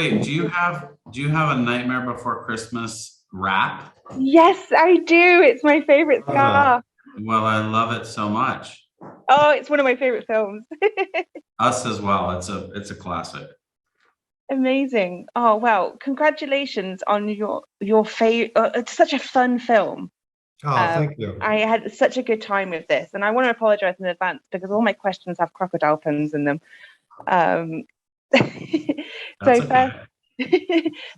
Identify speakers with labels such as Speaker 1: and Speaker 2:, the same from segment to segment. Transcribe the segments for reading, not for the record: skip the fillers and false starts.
Speaker 1: Wait, do you have a Nightmare Before Christmas rap?
Speaker 2: Yes, I do. It's my favorite
Speaker 3: Uh,
Speaker 2: scar.
Speaker 1: Well, I love it so much.
Speaker 2: Oh, it's one of my favorite films.
Speaker 1: Us as well. It's a classic.
Speaker 2: Amazing. Oh, well, congratulations on your favorite. It's such a fun film.
Speaker 3: oh,
Speaker 2: Um,
Speaker 3: thank you.
Speaker 2: I had such a good time with this, and I want to apologize in advance because all my questions have crocodile puns in them. Um,
Speaker 1: That's
Speaker 2: so
Speaker 1: okay.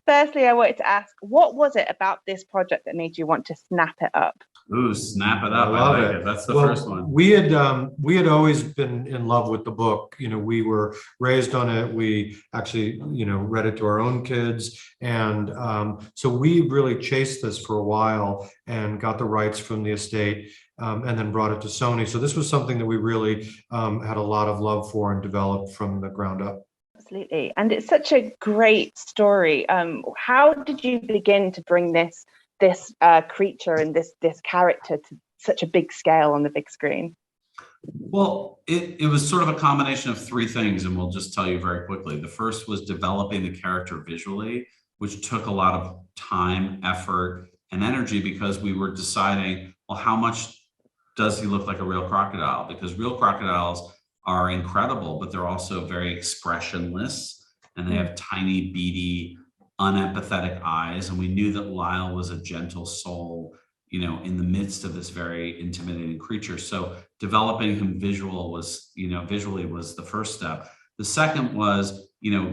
Speaker 2: firstly, I wanted to ask, what was it about this project that made you want to snap it up?
Speaker 1: Ooh, snap it
Speaker 3: I
Speaker 1: up. I
Speaker 3: love
Speaker 1: like
Speaker 3: it.
Speaker 1: it. That's the first
Speaker 3: Well,
Speaker 1: one.
Speaker 3: we had always been in love with the book. You know, we were raised on it. We actually, read it to our own kids, and so we really chased this for a while and got the rights from the estate, and then brought it to Sony. So this was something that we really had a lot of love for and developed from the ground up.
Speaker 2: Absolutely. And it's such a great story. How did you begin to bring this creature and this character to such a big scale on the big screen?
Speaker 1: Well, it was sort of a combination of three things, and we'll just tell you very quickly. The first was developing the character visually, which took a lot of time, effort, and energy because we were deciding, well, how much does he look like a real crocodile? Because real crocodiles are incredible, but they're also very expressionless and they have tiny, beady, unempathetic eyes. And we knew that Lyle was a gentle soul, in the midst of this very intimidating creature. So developing him visually was the first step. The second was,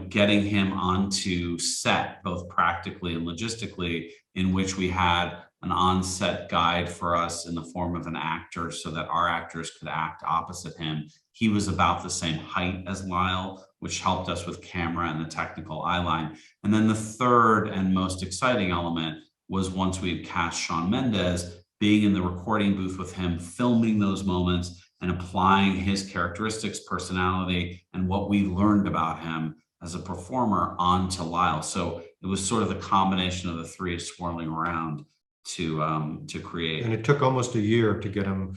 Speaker 1: getting him onto set, both practically and logistically, in which we had an on-set guide for us in the form of an actor so that our actors could act opposite him. He was about the same height as Lyle, which helped us with camera and the technical eye line. And then the third and most exciting element was once we had cast Shawn Mendes, being in the recording booth with him, filming those moments and applying his characteristics, personality, and what we learned about him as a performer onto Lyle. So it was sort of the combination of the three swirling around to create.
Speaker 3: And it took almost a year to get him,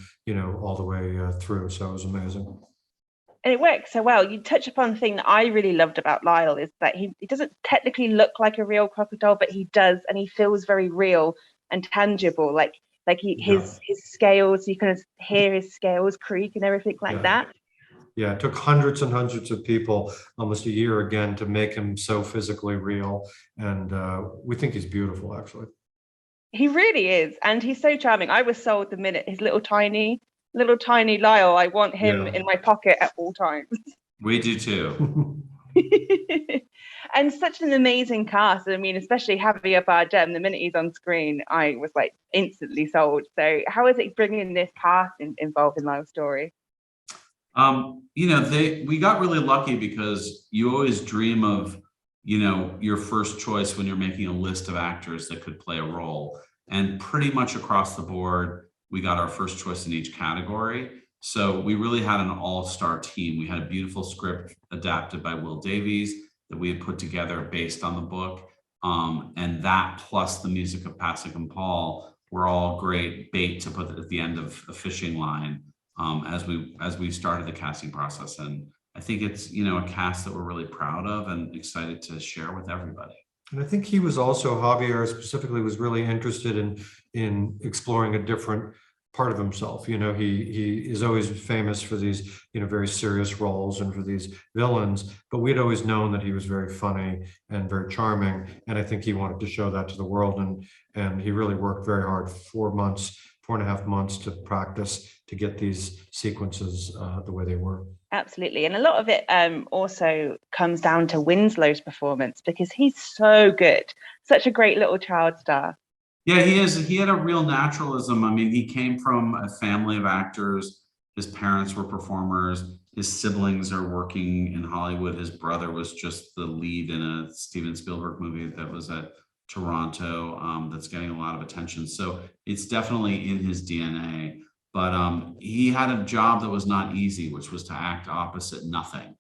Speaker 3: all the way through. So it was amazing.
Speaker 2: And it works so well. You touch upon the thing that I really loved about Lyle is that he doesn't technically look like a real crocodile, but he does, and he feels very real and tangible.
Speaker 3: Yeah,
Speaker 2: His scales, you can hear his scales creak and everything like
Speaker 3: yeah.
Speaker 2: that.
Speaker 3: Yeah, it took hundreds and hundreds of people, almost a year again, to make him so physically real. And we think he's beautiful, actually.
Speaker 2: He really is, and he's so charming. I was sold the minute his little tiny Lyle. I want him
Speaker 3: Yeah.
Speaker 2: in my pocket at all times.
Speaker 1: We do too.
Speaker 2: And such an amazing cast. I mean, especially Javier Bardem. The minute he's on screen, I was like instantly sold. So, how is it bringing this cast involved in Lyle's story?
Speaker 1: We got really lucky because you always dream of, your first choice when you're making a list of actors that could play a role. And pretty much across the board, we got our first choice in each category. So we really had an all-star team. We had a beautiful script adapted by Will Davies that we had put together based on the book. And that plus the music of Pasek and Paul were all great bait to put at the end of a fishing line as we started the casting process. And I think it's, a cast that we're really proud of and excited to share with everybody.
Speaker 3: And I think he was also, Javier specifically, was really interested in exploring a different part of himself. He is always famous for these, very serious roles and for these villains, but we'd always known that he was very funny and very charming. And I think he wanted to show that to the world. And he really worked very hard, 4.5 months to practice to get these sequences the way they were.
Speaker 2: Absolutely. And a lot of it also comes down to Winslow's performance because he's so good. Such a great little child star.
Speaker 1: Yeah, he is. He had a real naturalism. I mean, he came from a family of actors. His parents were performers. His siblings are working in Hollywood. His brother was just the lead in a Steven Spielberg movie that was at Toronto that's getting a lot of attention. So it's definitely in his DNA. But he had a job that was not easy, which was to act opposite nothing.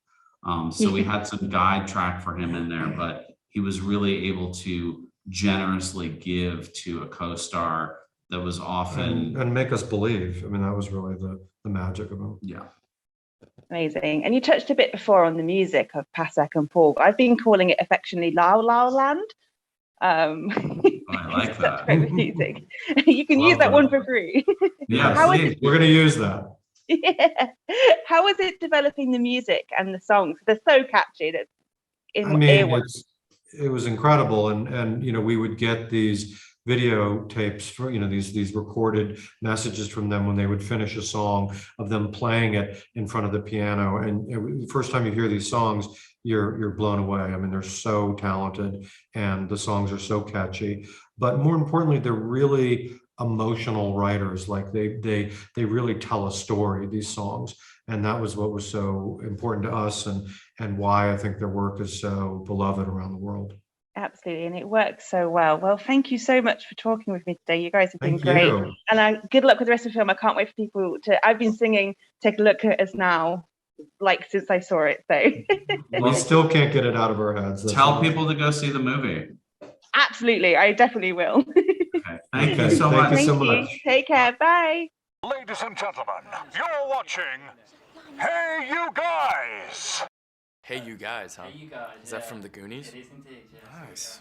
Speaker 1: So we had some guide track for him in there, but he was really able to generously give to a co-star that was often
Speaker 3: and make us believe. I mean, that was really the magic of him.
Speaker 1: yeah.
Speaker 2: Amazing. And you touched a bit before on the music of Pasek and Paul. I've been calling it affectionately Lyle Lyle Land.
Speaker 1: I like that.
Speaker 2: Great music. You can use that one for free.
Speaker 1: Yeah,
Speaker 2: How is
Speaker 1: please.
Speaker 2: it?
Speaker 3: We're going to use that.
Speaker 2: Yeah. How is it developing the music and the songs? They're so catchy. That's in
Speaker 3: I mean,
Speaker 2: earwax.
Speaker 3: it was incredible. And, you know, we would get these videotapes for, you know, these recorded messages from them when they would finish a song, of them playing it in front of the piano. And the first time you hear these songs, you're blown away. I mean, they're so talented and the songs are so catchy, but more importantly, they're really emotional writers. Like they really tell a story, these songs. And that was what was so important to us, and why I think their work is so beloved around the world.
Speaker 2: Absolutely, and it works so well. Well, thank you so much for talking with me today. You guys have been
Speaker 3: Thank
Speaker 2: great.
Speaker 3: you.
Speaker 2: And good luck with the rest of the film. I can't wait for people to. I've been singing "Take a Look at Us Now" like since I saw it. So
Speaker 3: We still can't get it out of our heads. That's
Speaker 1: Tell
Speaker 3: all.
Speaker 1: people to go see the movie.
Speaker 2: absolutely, I definitely will.
Speaker 1: Okay. Thank you
Speaker 3: Okay,
Speaker 1: so
Speaker 3: thank
Speaker 1: much.
Speaker 3: you so
Speaker 2: Thank you.
Speaker 3: much.
Speaker 2: Take care. Bye.
Speaker 4: Ladies and gentlemen, you're watching Hey You Guys!
Speaker 5: Hey, you guys, huh?
Speaker 6: Hey, you guys.
Speaker 5: Is that
Speaker 6: yeah.
Speaker 5: from the Goonies?
Speaker 6: It is indeed, yes.
Speaker 5: Nice.